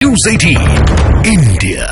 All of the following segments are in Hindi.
News 18 India।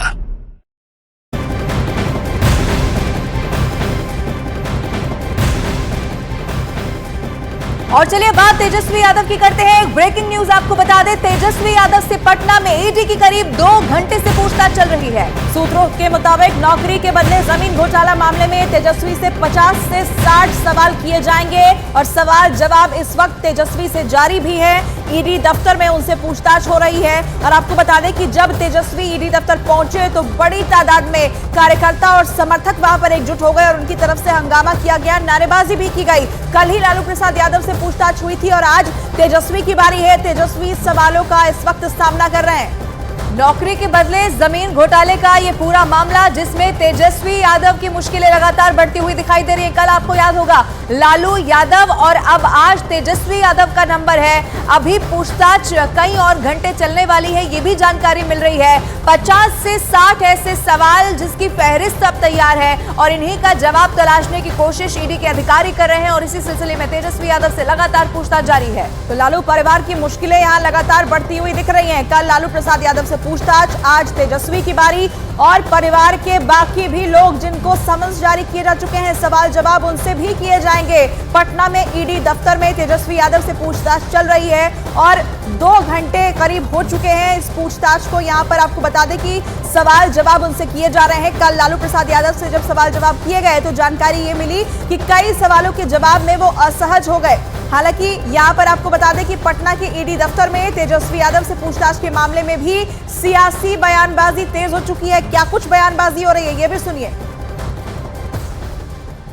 और चलिए बात तेजस्वी यादव की करते हैं। एक ब्रेकिंग न्यूज आपको बता दें, तेजस्वी यादव से पटना में ईडी की करीब 2 घंटे से पूछताछ चल रही है। सूत्रों के मुताबिक नौकरी के बदले जमीन घोटाला मामले में तेजस्वी से 50 से 60 सवाल किए जाएंगे और सवाल जवाब इस वक्त तेजस्वी से जारी भी है। ईडी दफ्तर में उनसे पूछताछ हो रही है और आपको बता दें कि जब तेजस्वी ईडी दफ्तर पहुंचे तो बड़ी तादाद में कार्यकर्ता और समर्थक वहां पर एकजुट हो गए और उनकी तरफ से हंगामा किया गया, नारेबाजी भी की गई। कल ही लालू प्रसाद यादव से पूछताछ हुई थी और आज तेजस्वी की बारी है। तेजस्वी सवालों का इस वक्त सामना कर रहे हैं। नौकरी के बदले जमीन घोटाले का ये पूरा मामला, जिसमें तेजस्वी यादव की मुश्किलें लगातार बढ़ती हुई दिखाई दे रही है। कल आपको याद होगा लालू यादव और अब आज तेजस्वी यादव का नंबर है। अभी पूछताछ कई और घंटे चलने वाली है, ये भी जानकारी मिल रही है। 50 से 60 ऐसे सवाल जिसकी फहरिस्त अब तैयार है और इन्हीं का जवाब तलाशने की कोशिश ईडी के अधिकारी कर रहे हैं और इसी सिलसिले में तेजस्वी यादव से लगातार पूछताछ जारी है। तो लालू परिवार की मुश्किलें यहाँ लगातार बढ़ती हुई दिख रही हैं। कल लालू प्रसाद यादव से पूछताछ, आज तेजस्वी की बारी और परिवार के बाकी भी लोग जिनको समन्स जारी किए जा चुके हैं, सवाल जवाब उनसे भी किए जाएंगे। पटना में ईडी दफ्तर में तेजस्वी यादव से पूछताछ चल रही है और 2 घंटे करीब हो चुके हैं इस पूछताछ को। यहाँ पर आपको बता दें कि सवाल जवाब उनसे किए जा रहे हैं। कल लालू प्रसाद यादव से जब सवाल जवाब किए गए तो जानकारी ये मिली कि कई सवालों के जवाब में वो असहज हो गए। हालांकि यहाँ पर आपको बता दें कि पटना के ईडी दफ्तर में तेजस्वी यादव से पूछताछ के मामले में भी सियासी बयानबाजी तेज हो चुकी है। क्या कुछ बयानबाजी हो रही है, ये भी सुनिए।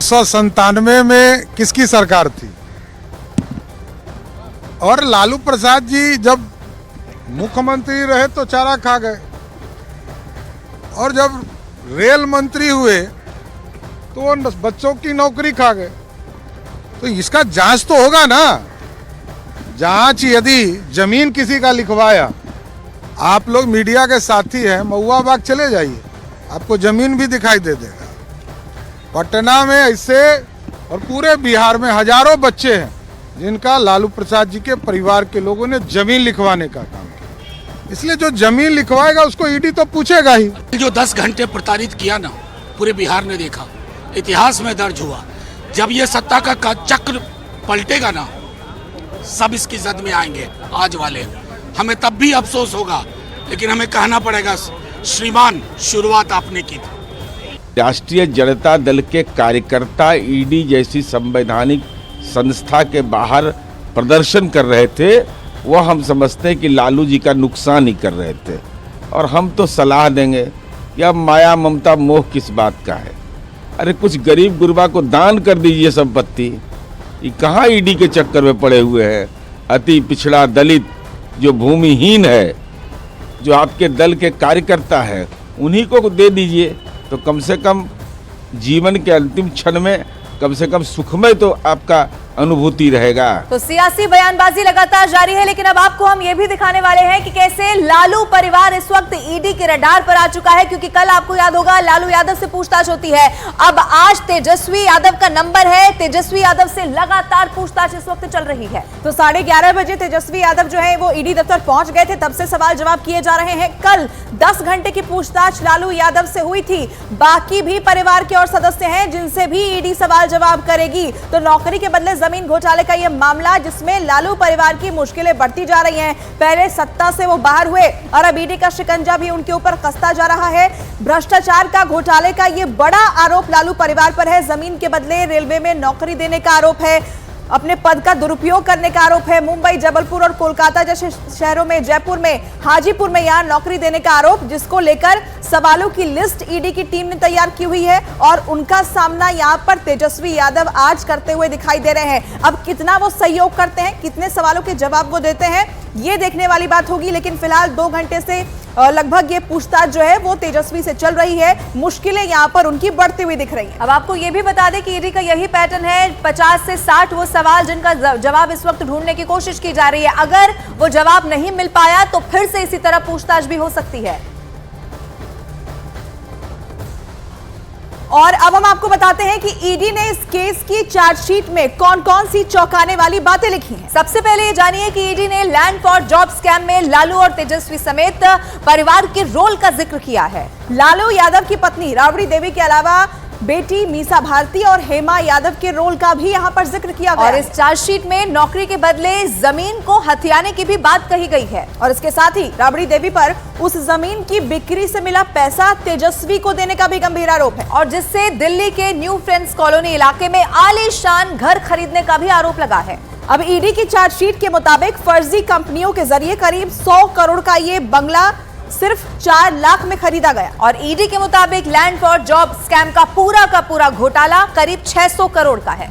1997 में किसकी सरकार थी और लालू प्रसाद जी जब मुख्यमंत्री रहे तो चारा खा गए और जब रेल मंत्री हुए तो वो बच्चों की नौकरी खा गए। तो इसका जांच तो होगा ना। जांच यदि जमीन किसी का लिखवाया, आप लोग मीडिया के साथी हैं, महुआ बाग चले जाइए, आपको जमीन भी दिखाई दे देगा। पटना में ऐसे और पूरे बिहार में हजारों बच्चे हैं जिनका लालू प्रसाद जी के परिवार के लोगों ने जमीन लिखवाने का काम किया। इसलिए जो जमीन लिखवाएगा उसको ईडी तो पूछेगा ही। जो 10 घंटे प्रताड़ित किया ना, पूरे बिहार ने देखा, इतिहास में दर्ज हुआ। जब ये सत्ता का चक्र पलटेगा ना, सब इसकी जद में आएंगे आज वाले। हमें तब भी अफसोस होगा, लेकिन हमें कहना पड़ेगा श्रीमान, शुरुआत आपने की थी। राष्ट्रीय जनता दल के कार्यकर्ता ईडी जैसी संवैधानिक संस्था के बाहर प्रदर्शन कर रहे थे, वह हम समझते हैं कि लालू जी का नुकसान ही कर रहे थे। और हम तो सलाह देंगे कि अब माया ममता मोह किस बात का है। अरे कुछ गरीब गुरबा को दान कर दीजिए संपत्ति। ये कहाँ ईडी के चक्कर में पड़े हुए हैं। अति पिछड़ा दलित जो भूमिहीन है, जो आपके दल के कार्यकर्ता है, उन्हीं को दे दीजिए तो कम से कम जीवन के अंतिम क्षण में कम से कम सुखमय तो आपका अनुभूति रहेगा। तो सियासी बयानबाजी लगातार जारी है, लेकिन अब आपको हम ये भी दिखाने वाले हैं कि कैसे लालू परिवार इस वक्त ईडी के रडार पर आ चुका है। क्योंकि कल आपको याद होगा लालू यादव से पूछताछ होती है, अब आज तेजस्वी यादव का नंबर है। तेजस्वी यादव से लगातार पूछताछ इस वक्त चल रही है। तो 11:30 बजे तेजस्वी यादव जो है वो ईडी दफ्तर पहुंच गए थे, तब से सवाल जवाब किए जा रहे हैं। कल 10 घंटे की पूछताछ लालू यादव से हुई थी। बाकी भी परिवार के और सदस्य हैं जिनसे भी ईडी सवाल जवाब करेगी। तो नौकरी के बदले जमीन घोटाले का यह मामला, जिसमें लालू परिवार की मुश्किलें बढ़ती जा रही हैं। पहले सत्ता से वो बाहर हुए और अब ईडी का शिकंजा भी उनके ऊपर कसता जा रहा है। भ्रष्टाचार का, घोटाले का ये बड़ा आरोप लालू परिवार पर है। जमीन के बदले रेलवे में नौकरी देने का आरोप है। अपने पद का दुरुपयोग करने का आरोप है। मुंबई, जबलपुर और कोलकाता जैसे शहरों में, जयपुर में, हाजीपुर में यहां नौकरी देने का आरोप, जिसको लेकर सवालों की लिस्ट ईडी की टीम ने तैयार की हुई है और उनका सामना यहां पर तेजस्वी यादव आज करते हुए दिखाई दे रहे हैं। अब कितना वो सहयोग करते हैं, कितने सवालों के जवाब वो देते हैं, ये देखने वाली बात होगी। लेकिन फिलहाल 2 घंटे से लगभग ये पूछताछ जो है वो तेजस्वी से चल रही है। मुश्किलें यहाँ पर उनकी बढ़ती हुई दिख रही है। अब आपको ये भी बता दें कि ईडी का यही पैटर्न है। 50 से 60 वो सवाल जिनका जवाब इस वक्त ढूंढने की कोशिश की जा रही है। अगर वो जवाब नहीं मिल पाया तो फिर से इसी तरह पूछताछ भी हो सकती है। और अब हम आपको बताते हैं कि ईडी ने इस केस की चार्जशीट में कौन कौन सी चौंकाने वाली बातें लिखी हैं। सबसे पहले ये जानिए कि ईडी ने लैंड फॉर जॉब स्कैम में लालू और तेजस्वी समेत परिवार के रोल का जिक्र किया है। लालू यादव की पत्नी राबड़ी देवी के अलावा बेटी मीसा भारती और हेमा यादव के रोल का भी यहां पर जिक्र किया गया और इस चार्जशीट में नौकरी के बदले जमीन को हथियाने की भी बात कही गई है और इसके साथ ही राबड़ी देवी पर उस जमीन की बिक्री से मिला पैसा तेजस्वी को देने का भी गंभीर आरोप है और जिससे दिल्ली के न्यू फ्रेंड्स कॉलोनी इलाके में आलीशान घर खरीदने का भी आरोप लगा है। अब ईडी की चार्जशीट के मुताबिक फर्जी कंपनियों के जरिए करीब 100 करोड़ का ये बंगला सिर्फ 4 लाख में खरीदा गया और ईडी के मुताबिक लैंड फॉर जॉब स्कैम का पूरा घोटाला करीब 600 करोड़ का है।